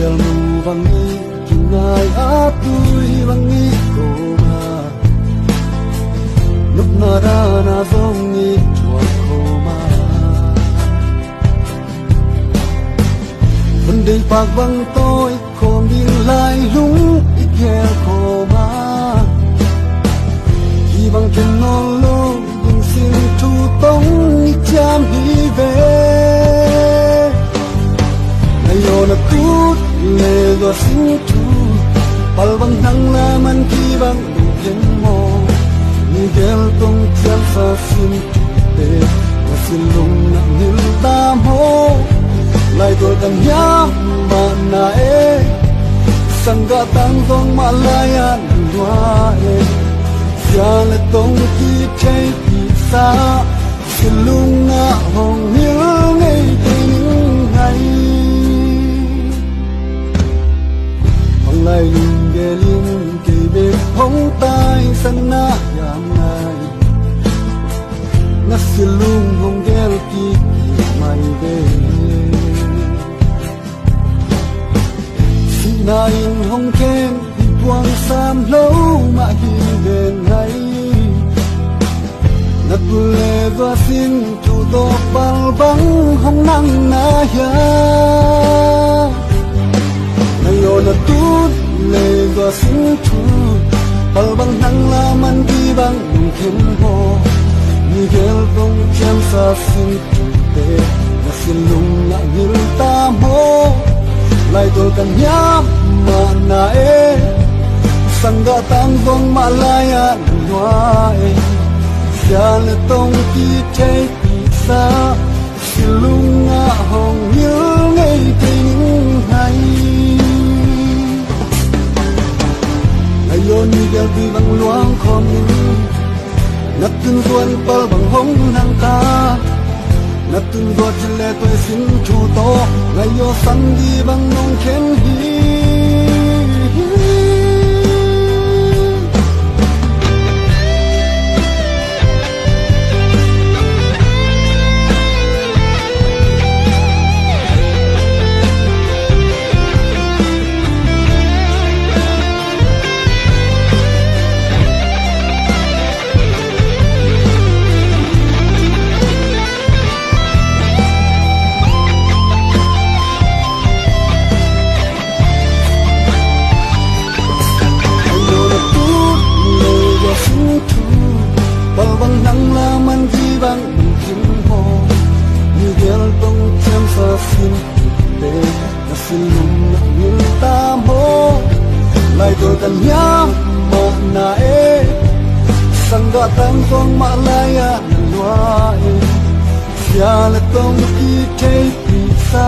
gel nu vangi kinai atui vangi koma lúc nara na zongi chua koma vấn đề bạc văng tôi khom đi lại lúng ít gel koma khi bằng chân non lô đừng xin thu tông ít cham hi về ayo na kut le do sin tu pal bang nang la man ki bang dum ken mo ni gel tong chal sa sin tu te na sin lung na nil ta mo lai do kan ya ma na e sangga tang dong ma la ya dua e ya le tong ki chei pi sa sin lung na hong nil ngei ting ngai lại lùng ghé linh kề bên hông tai sân na yam nai ngắt xì lung hông ghé kỳ mày về xì na in hông khen thì quang sam lâu mà hi bên hay ngắt lệ và xin chủ tổ bal băng hông năng na ya ayo na tut le do sin tu pal bang nang la man di bang nung khem ho ni gel dong chem sa sin tu te na sin lung na nil ta mo lai do kan ya ma na e sangga tang dong ma la ya noa e ya le tong ki te pi sa sin lung na hong nil ngei ting hai ayo ni gel bi bang luang khom nat tun duan pal bang hong nang ta nat tun duat le toi sin thu to ayo sang di bang nong khen hi pal bang nang la man di bang kim ho ni gel tong chem sa sin te na sin lung na nil ta mo lai do kan ya ma na e sangga tang tong ma la ya na lua e ya le tong ki te pi sa